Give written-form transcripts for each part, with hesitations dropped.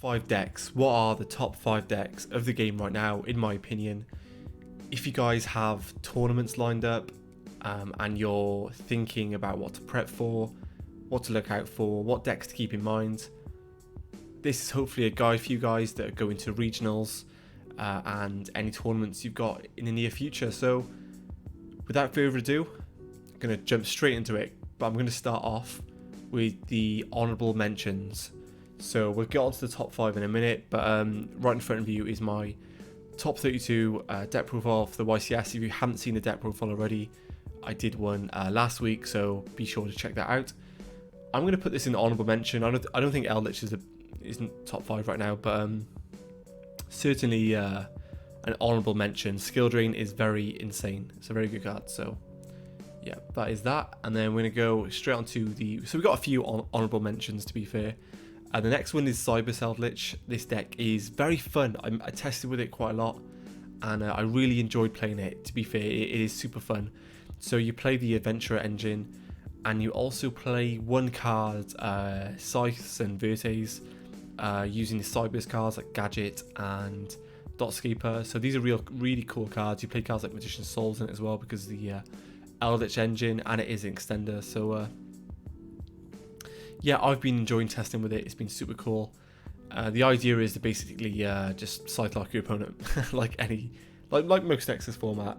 5 decks. What are the top 5 decks of the game right now, in my opinion? If you guys have tournaments lined up and you're thinking about what to prep for, what to look out for, what decks to keep in mind, this is hopefully a guide for you guys that are going to regionals and any tournaments you've got in the near future. So without further ado, I'm going to jump straight into it, but I'm going to start off with the honourable mentions. So we'll get on to the top 5 in a minute, but right in front of you is my top 32 deck profile for the YCS. If you haven't seen the deck profile already, I did one last week, so be sure to check that out. I'm going to put this in honourable mention. I don't think Eldritch isn't top 5 right now, but certainly an honourable mention. Skill Drain is very insane. It's a very good card, so yeah, that is that. And then we're going to go straight on to so we've got a few honourable mentions, to be fair. The next one is Cyber Eldritch. This deck is very fun. I tested with it quite a lot, and I really enjoyed playing it. To be fair, it is super fun. So you play the Adventurer engine, and you also play one card, Scythes and Vertes, using the Cybers cards like Gadget and Dotscaper. So these are really cool cards. You play cards like Magician's Souls in it as well because of the Eldritch engine, and it is an extender. So yeah, I've been enjoying testing with it. It's been super cool. The idea is to basically just Cyclock your opponent, like most decks this format.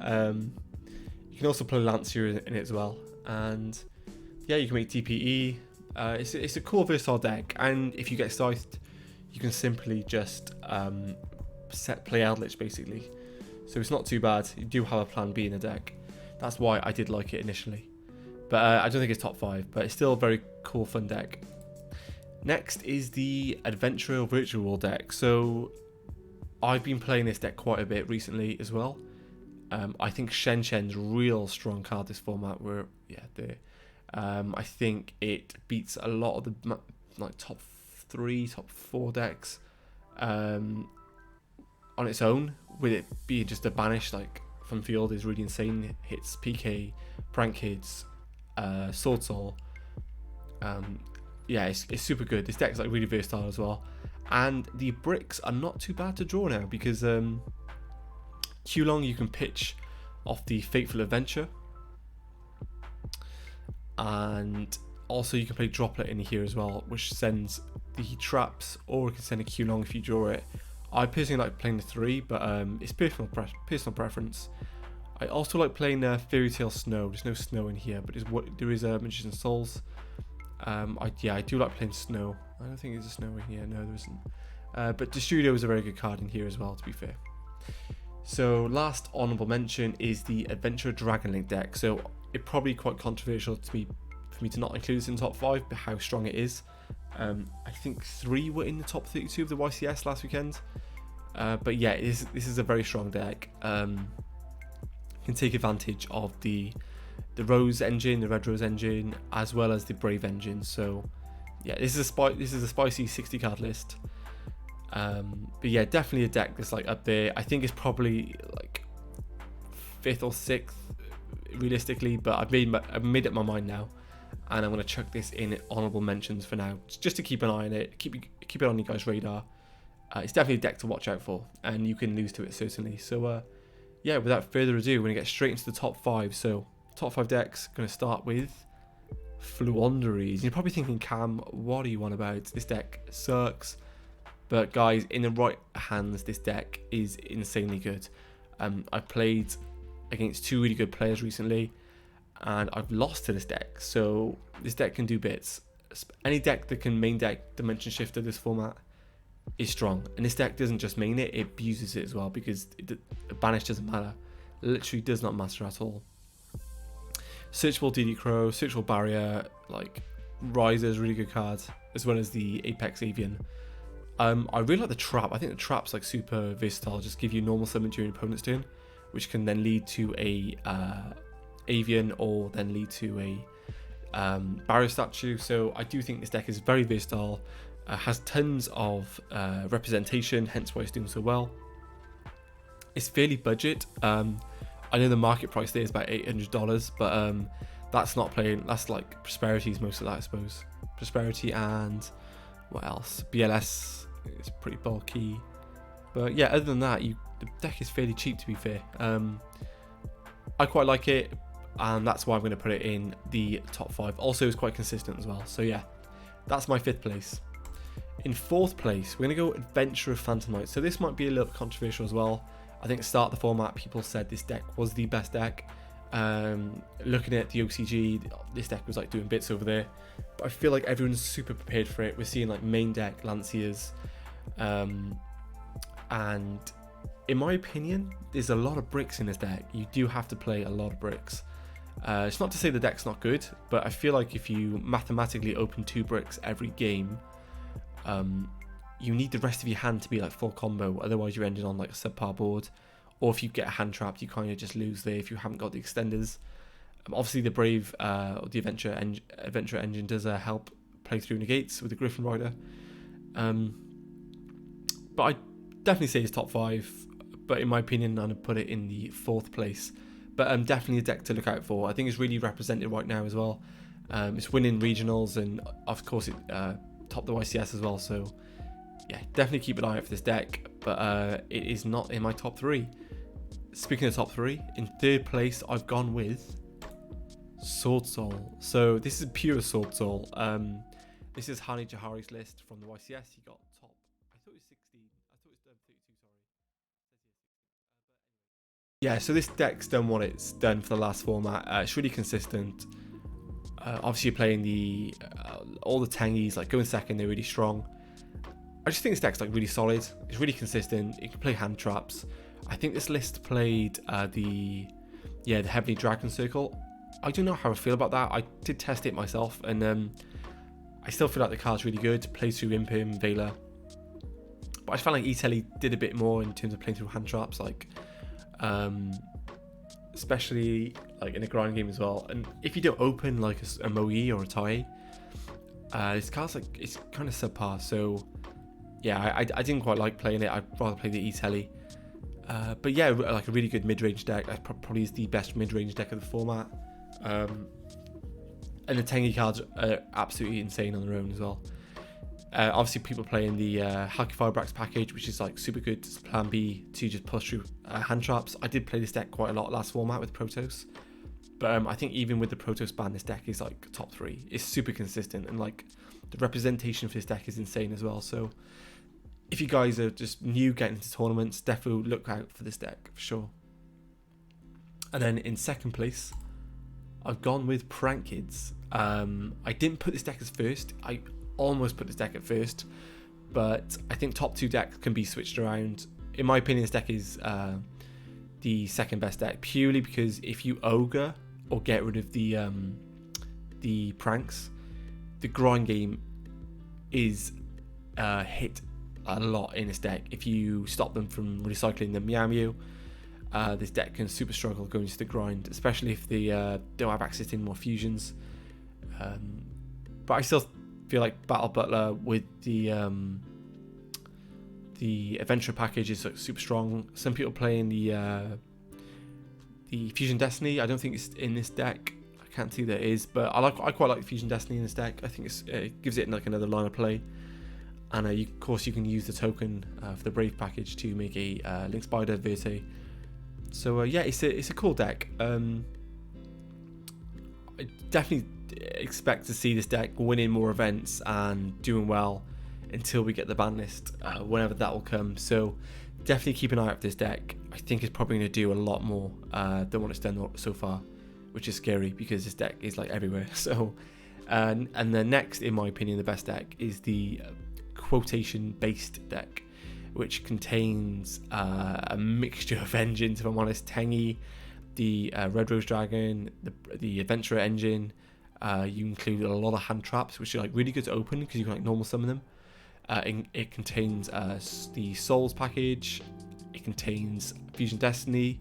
You can also play Lancier in it as well, and yeah, you can make DPE. It's a cool versatile deck, and if you get Scythed, you can simply just play Eldritch basically. So it's not too bad. You do have a plan B in the deck. That's why I did like it initially. But I don't think it's top 5, but it's still a very cool, fun deck. Next is the Adventurer Virtual World deck. So I've been playing this deck quite a bit recently as well. I think Shen's real strong card this format. I think it beats a lot of the top 3, top 4 decks on its own. With it being just a banish from field is really insane. It hits PK, Prank Kids, Sword Soul. Yeah, it's super good. This deck's really versatile as well, and the bricks are not too bad to draw now because Q-Long you can pitch off the Fateful Adventure, and also you can play Droplet in here as well, which sends the traps, or it can send a Q-Long if you draw it. I personally like playing the 3, but it's personal preference. I also like playing Fairy Tale Snow. There's no snow in here, but there is Magician's Souls. I do like playing Snow. I don't think there's a Snow in here. No, there isn't. But the Studio is a very good card in here as well, to be fair. So last honourable mention is the Adventure Dragonlink deck. So it's probably quite controversial for me to not include this in top 5, but how strong it is. I think 3 were in the top 32 of the YCS last weekend. But yeah, this is a very strong deck. Can take advantage of the Rose engine, the Red Rose engine, as well as the Brave engine. So yeah, this is a spicy 60 card list. But yeah, definitely a deck that's up there. I think it's probably 5th or 6th realistically, but I've made up my mind now, and I'm gonna chuck this in honorable mentions for now, just to keep an eye on it, keep it on you guys' radar. It's definitely a deck to watch out for, and you can lose to it certainly. So yeah, without further ado, we're going to get straight into the top 5. So, top 5 decks, going to start with Fluonderies. You're probably thinking, Cam, what are you on about? This deck sucks. But guys, in the right hands, this deck is insanely good. I've played against 2 really good players recently, and I've lost to this deck. So, this deck can do bits. Any deck that can main deck Dimension Shifter this format is strong, and this deck doesn't just main it abuses it as well, because banish doesn't matter. It literally does not matter at all. Searchable DD Crow, Searchable Barrier, Riser is a really good card, as well as the Apex Avian. I really like the Trap. I think the Trap's super versatile. Just give you normal summon during your opponent's turn, which can then lead to a Avian, or then lead to a Barrier statue. So I do think this deck is very versatile. Has tons of representation, hence why it's doing so well. It's fairly budget. I know the market price there is about $800, but that's not playing. That's Prosperity's most of that, I suppose. Prosperity and what else? BLS It's pretty bulky. But yeah, other than that, the deck is fairly cheap, to be fair. I quite like it, and that's why I'm going to put it in the top 5. Also, it's quite consistent as well. So yeah, that's my 5th place. In 4th place, we're going to go Adventure of Phantomize. So this might be a little controversial as well. I think at the start of the format, people said this deck was the best deck. Looking at the OCG, this deck was like doing bits over there. But I feel like everyone's super prepared for it. We're seeing like main deck Lanciers. And in my opinion, there's a lot of bricks in this deck. You do have to play a lot of bricks. It's not to say the deck's not good, but I feel like if you mathematically open 2 bricks every game, you need the rest of your hand to be like full combo, otherwise you're ending on like a subpar board. Or if you get a hand trapped, you kind of just lose there if you haven't got the extenders. Obviously the Brave, or the Adventure engine does help play through negates with the Griffin Rider. But I definitely say it's top 5, but in my opinion I'm going to put it in the 4th place. But definitely a deck to look out for. I think it's really represented right now as well. It's winning regionals, and of course it topped the YCS as well, so yeah, definitely keep an eye out for this deck, but it is not in my top 3. Speaking of top 3, in 3rd place I've gone with Sword Soul. So this is pure Sword Soul. This is Hani Jahari's list from the YCS. He got top, I thought it was 16, I thought it was 32, sorry. Yeah, so this deck's done what it's done for the last format. It's really consistent. Obviously you're playing the all the tangies, like going second, they're really strong. I just think this deck's like really solid. It's really consistent. It can play hand traps. I think this list played the Heavenly Dragon Circle. I don't know how I feel about that. I did test it myself, and I still feel like the card's really good. Plays through Impim, Veiler. But I just felt like E-Telly did a bit more in terms of playing through hand traps, like especially like in a grind game as well. And if you don't open like a Moe or a Tai, this card's like, it's kind of subpar. So yeah, I didn't quite like playing it. I'd rather play the E-Telly. But yeah, like a really good mid-range deck. That probably is the best mid-range deck of the format. And the Tengi cards are absolutely insane on their own as well. Obviously, people playing the Halki Firebrax package, which is like super good as plan B to just push through hand traps. I did play this deck quite a lot last format with Protoss. But I think even with the Protoss ban, this deck is like top 3. It's super consistent, and like the representation for this deck is insane as well. So if you guys are just new getting into tournaments, definitely look out for this deck for sure. And then in 2nd place, I've gone with Prank Kids. I didn't put this deck as first. I almost put this deck at first, but I think top 2 decks can be switched around. In my opinion, this deck is the 2nd best deck, purely because if you ogre or get rid of the pranks, the grind game is hit a lot in this deck. If you stop them from recycling the Meow Mew, this deck can super struggle going to the grind, especially if they don't have access to any more fusions. But I still feel like Battle Butler with the Adventure package is like super strong. Some people playing the Fusion Destiny. I don't think it's in this deck. I can't see that it is, but I quite like Fusion Destiny in this deck. I think it gives it like another line of play. And of course you can use the token for the Brave package to make a Link Spider Verte. So yeah, it's a cool deck. I definitely expect to see this deck winning more events and doing well until we get the ban list, whenever that will come. So definitely keep an eye out for this deck. I think it's probably going to do a lot more than what it's done so far, which is scary because this deck is like everywhere. So and the next, in my opinion, the best deck is the quotation based deck, which contains a mixture of engines, if I'm honest. Tengi, the Red Rose Dragon, the Adventurer engine. You include a lot of hand traps, which are like really good to open because you can like normal summon them. It contains the Souls package. It contains Fusion Destiny.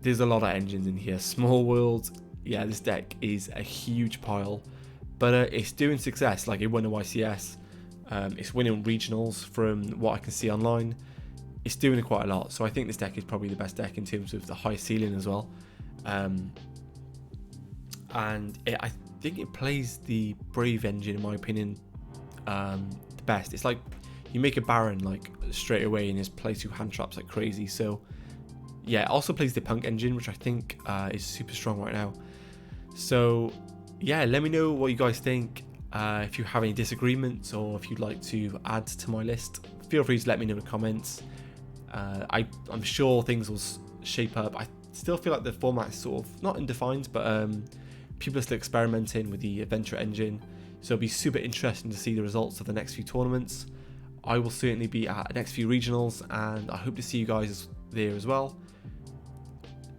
There's a lot of engines in here. Small World. Yeah, this deck is a huge pile, but it's doing success. Like it won a YCS. It's winning regionals from what I can see online. It's doing quite a lot, so I think this deck is probably the best deck in terms of the high ceiling as well. And I think it plays the Brave engine, in my opinion, the best. It's like you make a Baron like straight away and just play 2 hand traps like crazy. So yeah, it also plays the Punk engine, which I think is super strong right now. So yeah, let me know what you guys think. If you have any disagreements or if you'd like to add to my list, feel free to let me know in the comments. I'm sure things will shape up. I still feel like the format is sort of not undefined, but people are still experimenting with the adventure engine. So it'll be super interesting to see the results of the next few tournaments. I will certainly be at the next few regionals, and I hope to see you guys there as well.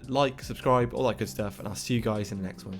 Like, subscribe, all that good stuff, and I'll see you guys in the next one.